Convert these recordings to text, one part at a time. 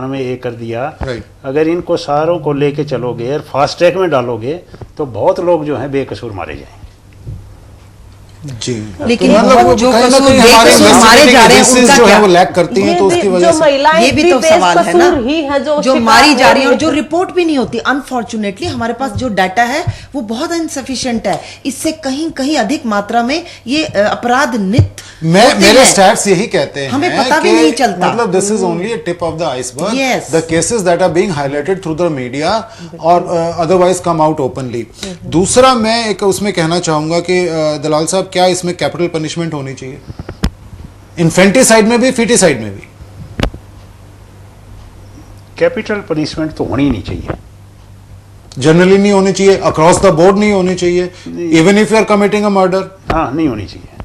में ये कर दिया। राइट। अगर इनको सारों को लेके चलोगे और फास्ट ट्रैक में डालोगे तो बहुत लोग जो हैं बेकसूर मारे जाएंगे। जी, लेकिन तो मतलब जो कहीं ना कसूर कहीं हमारे मारे जा रहे हैं investigative उनका जो है क्या? वो लैक करती हैं, तो उसकी वजह से ये भी तो सवाल है ना, ही है जो मारी जा रही है और जो रिपोर्ट भी नहीं होती। अनफॉर्चुनेटली हमारे पास जो डाटा है वो बहुत इनसफिशिएंट है। इससे कहीं कहीं अधिक मात्रा में ये अपराध नित्य मेरे स्टैट्स यही कहते हैं, हमें पता भी नहीं चलता। मतलब this is only a tip of the iceberg. Yes. The cases that are being highlighted through the media और अदरवाइज कम आउट ओपनली। दूसरा मैं एक उसमें कहना चाहूंगा कि दलाल साहब, क्या इसमें कैपिटल पनिशमेंट होनी चाहिए इन्फेंटिसाइड में भी, फीटिसाइड में भी? कैपिटल पनिशमेंट तो होनी नहीं चाहिए, जनरली नहीं होनी चाहिए, अक्रॉस द बोर्ड नहीं होनी चाहिए, even if you are committing a murder, हाँ नहीं होनी चाहिए।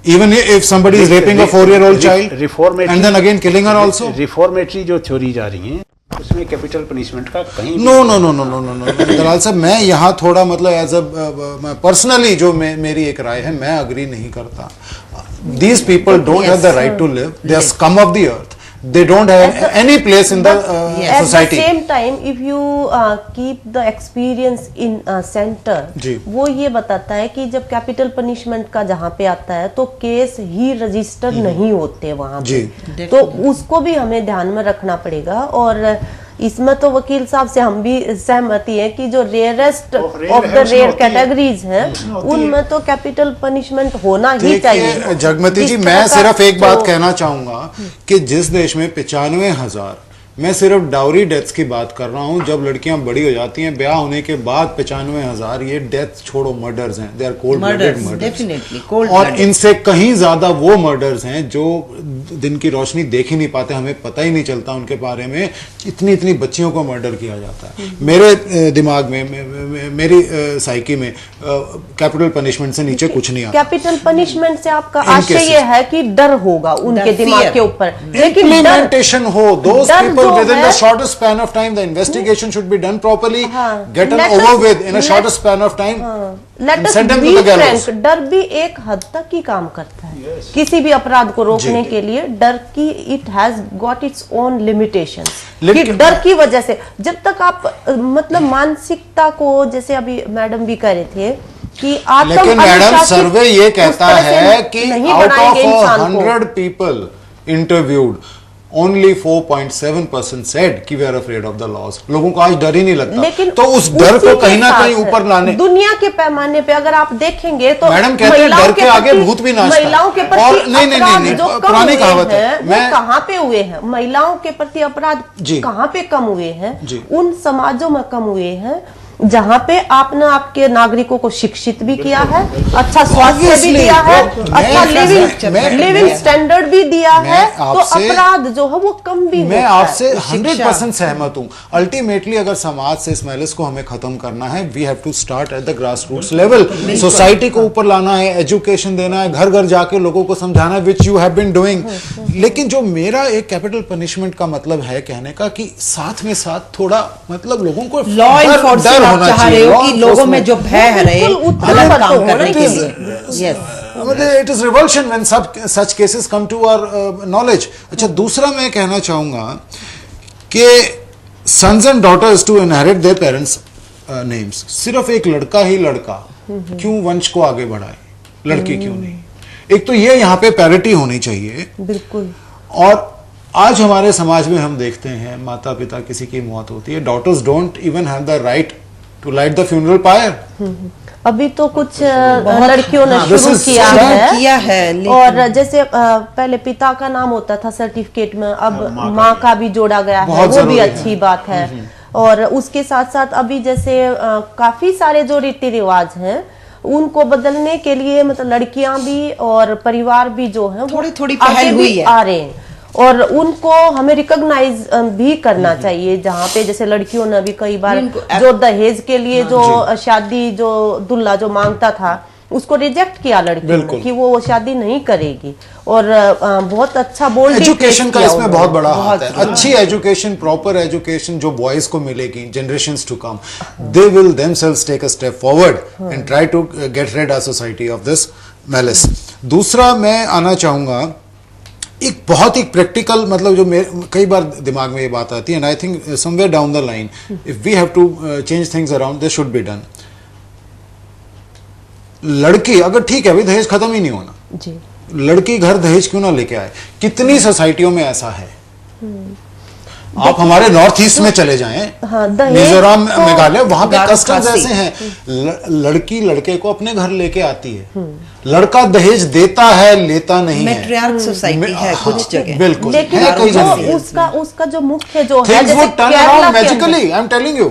even if somebody is raping a 4-year-old child reformatory and then again killing her also. Reformatory जो थ्योरी जा रही है उसमें कैपिटल पनिशमेंट का कहीं no no no no no no no Dalal साहब, मैं यहाँ थोड़ा मतलब एज अ पर्सनली जो मेरी एक राय है, मैं अग्री नहीं करता। These people don't have the right to live. They are scum of the earth. They don't have any place in the society. At the same time, if you keep the experience in center, जी। वो ये बताता है कि जब capital punishment का जहाँ पे आता है तो केस ही रजिस्टर नहीं होते वहाँ पे, तो उसको भी हमें ध्यान में रखना पड़ेगा। और इसमें तो वकील साहब से हम भी सहमति है कि जो rarest of the rare categories हैं उनमें तो कैपिटल पनिशमेंट होना ही चाहिए। जगमती जी, मैं सिर्फ एक बात कहना चाहूंगा कि जिस देश में 95,000, मैं सिर्फ डाउरी डेथ्स की बात कर रहा हूं, जब लड़कियां बड़ी हो जाती हैं ब्याह होने के बाद 95,000, ये डेथ छोड़ो मर्डर्स हैं, they are cold blooded murders definitely. और इनसे कहीं ज्यादा वो मर्डर्स हैं जो दिन की रोशनी देख ही नहीं पाते, हमें पता ही नहीं चलता उनके बारे में। इतनी इतनी बच्चियों को मर्डर किया जाता है। मेरे दिमाग में, मेरी साइकी में कैपिटल पनिशमेंट से नीचे कुछ नहीं आता। कैपिटल पनिशमेंट से आपका आशय ये है कि डर होगा उनके दिमाग के ऊपर, लेकिन इम्प्लीमेंटेशन हो, those people within the shortest span of time, the investigation should be done properly, get it over with in a shortest span of time, and send them to the gallows. डर भी एक हद तक ही काम करता है किसी भी अपराध को रोकने के लिए। डर की it has got its own limitations. कि डर की वजह से जब तक आप मतलब मानसिकता को, जैसे अभी मैडम भी कह रहे थे कि लेकिन मैडम सर्वे ये कहता है कि out of 100 people interviewed, only 4.7% said कि we are afraid of the laws. लोगों को आज डर ही नहीं लगता। लेकिन तो उस डर को कहीं ना कहीं ऊपर लाने, दुनिया के पैमाने पे अगर आप देखेंगे तो मैडम कहते हैं डर के आगे भूत भी नाचता है। महिलाओं के प्रति और नहीं, जो कम पुरानी हुए कहावत हैं, है। वो कहाँ पे हुए हैं? महिलाओं के प्रति अपराध कहाँ पे कम हुए हैं? उन समाजों में कम हुए हैं जहाँ पे आपने आपके नागरिकों को शिक्षित भी किया है, अच्छा स्वास्थ्य भी दिया है, अच्छा लिविंग स्टैंडर्ड भी दिया है, तो अपराध जो है वो कम भी होता है। मैं आपसे 100% सहमत हूँ। अल्टीमेटली अगर समाज से इस मैलिस को हमें खत्म करना है, we have to start at the grass roots level. Society को ऊपर लाना है, एजुकेशन देना है, घर घर जाके लोगों को समझाना है, which you have been doing. लेकिन जो मेरा एक कैपिटल पनिशमेंट का मतलब है कहने का कि साथ में साथ थोड़ा मतलब लोगों को लॉ एनफोर्समेंट चाह रहे हो कि लोगों में जो भय रहे गलत काम करने के लिए। Yes, it is revulsion when such cases come to our knowledge. अच्छा, दूसरा मैं कहना चाहूंगा कि sons and daughters to inherit their parents names. सिर्फ एक लड़का ही लड़का क्यों वंश को आगे बढ़ाए, लड़की क्यों नहीं? एक तो ये यहाँ पे पैरिटी होनी चाहिए। बिल्कुल। और आज हमारे समाज में हम देखते हैं माता पिता किसी की मौत होती है, daughters don't even have the right to light the funeral pyre. अभी तो कुछ लड़कियों ने शुरू किया है और जैसे पहले पिता का नाम होता था सर्टिफिकेट में, अब माँ का भी जोड़ा गया है, वो भी अच्छी बात है। और उसके साथ साथ अभी जैसे काफी सारे जो रीति रिवाज हैं उनको बदलने के लिए मतलब लड़कियां भी और परिवार भी जो है थोड़ी पहल हुई है, आ रहे हैं और उनको हमें रिकॉग्नाइज भी करना चाहिए। जहाँ पे जैसे लड़कियों ने भी कई बार जो दहेज के लिए जो शादी जो दुल्हा जो मांगता था उसको रिजेक्ट किया लड़की ने कि वो शादी नहीं करेगी। और बहुत अच्छा बोल्ड एजुकेशन का इसमें बहुत बड़ा हाथ है। अच्छी एजुकेशन, प्रॉपर एजुकेशन जो बॉयज को मिलेगी, generations to come, they will themselves take a step forward and try to get rid our society of this malice. दूसरा मैं आना चाहूंगा एक बहुत ही प्रैक्टिकल, मतलब जो कई बार दिमाग में ये बात आती है, and I think somewhere down the line if we have to change things around, this should be done. लड़की अगर ठीक है भाई, दहेज खत्म ही नहीं होना जी, लड़की घर दहेज क्यों ना लेके आए? कितनी सोसाइटियों में ऐसा है। आप हमारे नॉर्थ ईस्ट में चले जाएं, हाँ, मिजोरम, मेघालय, वहां पे गारो कस्टम्स खासी। ऐसे हैं, लड़की लड़के को अपने घर लेके आती है, लड़का दहेज देता है, लेता नहीं है। मैट्रियार्क सोसाइटी है कुछ जगह, बिल्कुल, लेकिन है कई जो जगह। उसका जो मुख्य जो है, Things जैसे would turn केरला around के magically, अंदर, I'm telling you.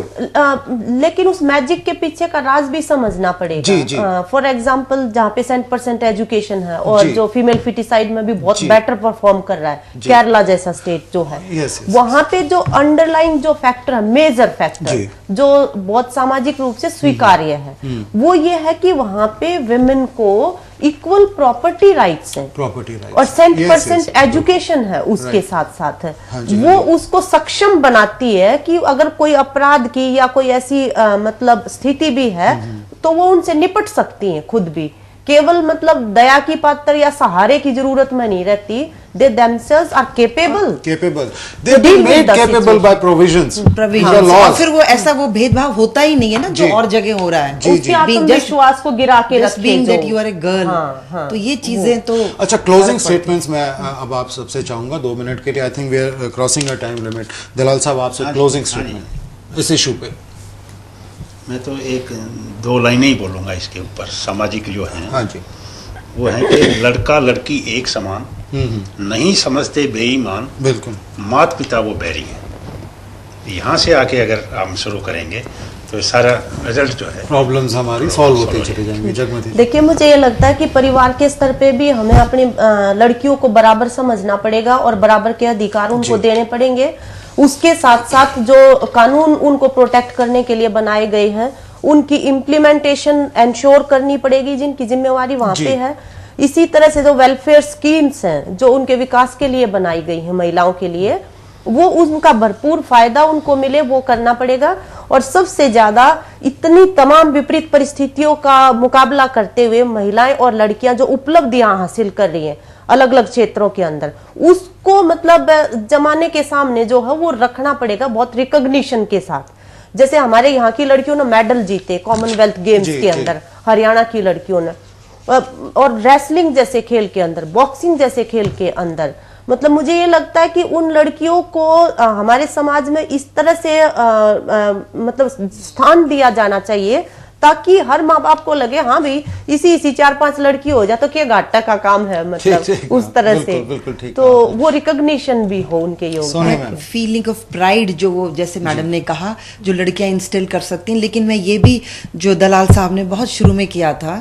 लेकिन उस मैजिक के पीछे का राज भी समझना पड़ेगा। जी, जी। फॉर एग्जाम्पल, जहाँ पे 100% एजुकेशन है और जी। जो फीमेल फिटिसाइड में भी बहुत जी। बेटर परफॉर्म कर रहा है, जी। केरला जैसा स्टेट जो है, Yes, yes, वहां पे जो अंडरलाइन जो फैक्टर है, मेजर फैक्टर, जी। जो बहुत सामाजिक रूप से स्वीकार्य है, वो ये है कि वहां पे विमेन को इक्वल प्रॉपर्टी राइट्स हैं, प्रॉपर्टी राइट और 100% एजुकेशन है उसके साथ साथ है। हाँ जी, वो हाँ जी। उसको सक्षम बनाती है कि अगर कोई अपराध की या कोई ऐसी मतलब स्थिति भी है तो वो उनसे निपट सकती हैं खुद भी, केवल मतलब दया की पात्र या सहारे की जरूरत में नहीं रहती। दे themselves are capable they deal with made the capable by provisions in the और laws। फिर वो ऐसा वो भेदभाव होता ही नहीं है ना जो जी। और जगह हो रहा है। जी, उसके आत्मविश्वास को गिरा के Just रखे being जो। that you are a girl, हाँ, हाँ, तो ये चीजें तो अच्छा, क्लोजिंग स्टेटमेंट्स में अब आप सबसे चाहूंगा 2 मिनट के लिए, I think we are crossing a time limit. Dalal साहब, आपसे क्लोजिंग स्टेटमेंट इस इशू पे। मैं तो 1-2 लाइनें ही बोलूँगा इसके ऊपर। सामाजिक जो है हाँ जी, वो है कि लड़का लड़की एक समान, नहीं समझते बेईमान, बिल्कुल। माता पिता वो बैरी हैं। यहाँ से आके अगर हम शुरू करेंगे तो सारा रिजल्ट जो है, प्रॉब्लम्स हमारी सॉल्व होते चले जाएंगे। जगमती जी। देखिए, मुझे ये लगता है कि परिवार के स्तर पे भी हमें अपनी लड़कियों को बराबर समझना पड़ेगा और बराबर के अधिकार उनको देने पड़ेंगे। उसके साथ साथ जो कानून उनको प्रोटेक्ट करने के लिए बनाए गए हैं, उनकी इम्प्लीमेंटेशन एंश्योर करनी पड़ेगी, जिनकी जिम्मेवारी वहां पे है। इसी तरह से जो वेलफेयर स्कीम्स हैं जो उनके विकास के लिए बनाई गई हैं महिलाओं के लिए, वो उनका भरपूर फायदा उनको मिले, वो करना पड़ेगा। और सबसे ज्यादा इतनी तमाम विपरीत परिस्थितियों का मुकाबला करते हुए महिलाएं और लड़कियां जो उपलब्धियां हासिल कर रही हैं अलग अलग क्षेत्रों के अंदर, उसको मतलब जमाने के सामने जो है वो रखना पड़ेगा बहुत रिकॉग्निशन के साथ। जैसे हमारे यहाँ की लड़कियों ने मेडल जीते कॉमनवेल्थ गेम्स के अंदर, हरियाणा की लड़कियों ने, और रेसलिंग जैसे खेल के अंदर, बॉक्सिंग जैसे खेल के अंदर। मतलब मुझे ये लगता है कि उन लड़कियों को हमारे समाज में इस तरह से मतलब स्थान दिया जाना चाहिए ताकि हर माँ बाप को लगे हाँ भाई इसी 4-5 लड़की हो जाए तो क्या घाटा का काम है, मतलब उस तरह से। बिल्कुल ठीक, तो वो रिकॉग्निशन भी हो उनके योग। फीलिंग ऑफ प्राइड जो वो जैसे मैडम ने कहा जो लड़कियां इंस्टिल कर सकती हैं। लेकिन मैं ये भी जो दलाल साहब ने बहुत शुरू में किया था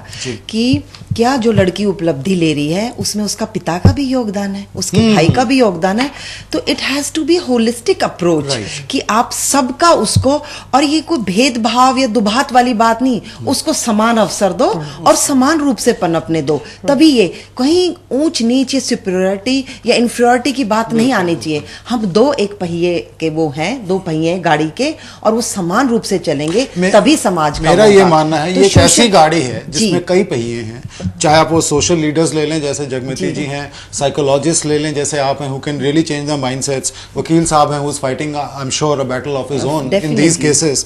कि क्या जो लड़की उपलब्धि ले रही है उसमें उसका पिता का भी योगदान है, उसके भाई का भी योगदान है। तो it has to be holistic approach कि आप सबका उसको, और ये कोई भेदभाव या दुभात वाली बात नहीं, उसको समान अवसर दो और समान रूप से पनपने दो। तभी ये कहीं ऊंच नीच या सुपीरियरिटी या इंफीरियरिटी की बात नहीं आनी चाहिए। हम 2 एक पहिए के वो हैं, 2 पहिए गाड़ी के, और वो समान रूप से चलेंगे तभी समाज का। मेरा ये मानना है ये एक ऐसी गाड़ी है जिसमें कई पहिए हैं, चाहे आप वो सोशल लीडर्स ले लें जैसे जगमती जी हैं, साइकोलॉजिस्ट ले लें जैसे आप हैं who can really change the mindsets, वकील साहब हैं who is fighting I am sure a battle of his own in these cases,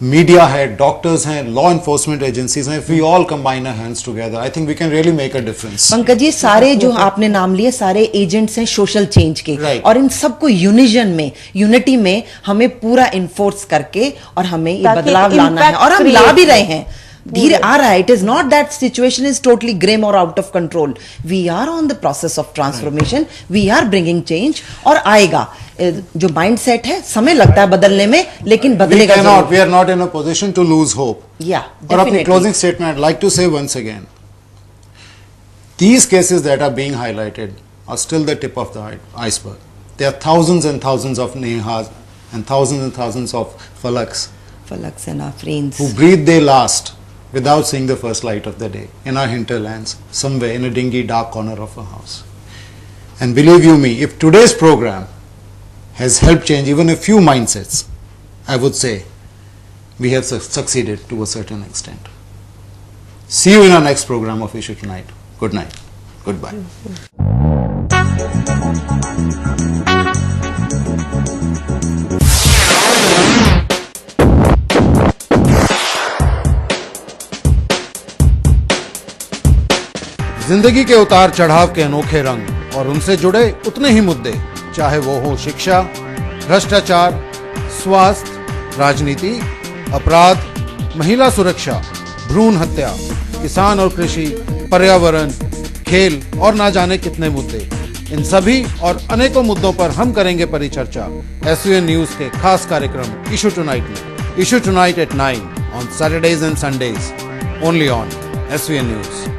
media है, डॉक्टर्स हैं, लॉ एनफोर्समेंट एजेंसीज हैं। If we all combine our hands together I think we can really make a difference. Pankaj ji, सारे जो आपने नाम लिए सारे agents हैं सोशल चेंज के, और इन सबको यूनिजन में, यूनिटी में हमें पूरा इन्फोर्स करके और हमें ये बदलाव लाना है, और हम ला भी रहे हैं, धीरे आ रहा है। It is not that situation is totally grim और out of control. We are on the process of transformation, we are bringing change, और आएगा। जो माइंडसेट है समय लगता है बदलने में, लेकिन बदलेगा जरूर। We are not in a position to lose hope. और अपनी closing statement I like to say once again, these cases that are being highlighted are still the tip of the iceberg. There are thousands and thousands of Nehas and thousands of Falaks and our friends who breathe their last without seeing the first light of the day in our hinterlands, somewhere in a dingy dark corner of a house. And believe you me, if today's program has helped change even a few mindsets, I would say we have succeeded to a certain extent. See you in our next program of Issue Tonight. Good night. Goodbye. जिंदगी के उतार चढ़ाव के अनोखे रंग और उनसे जुड़े उतने ही मुद्दे, चाहे वो हो शिक्षा, भ्रष्टाचार, स्वास्थ्य, राजनीति, अपराध, महिला सुरक्षा, भ्रूण हत्या, किसान और कृषि, पर्यावरण, खेल और ना जाने कितने मुद्दे। इन सभी और अनेकों मुद्दों पर हम करेंगे परिचर्चा SUN न्यूज के खास कार्यक्रम इशू टुनाइट में। Issue tonight at 9 on Saturdays and Sundays, only on SUN news.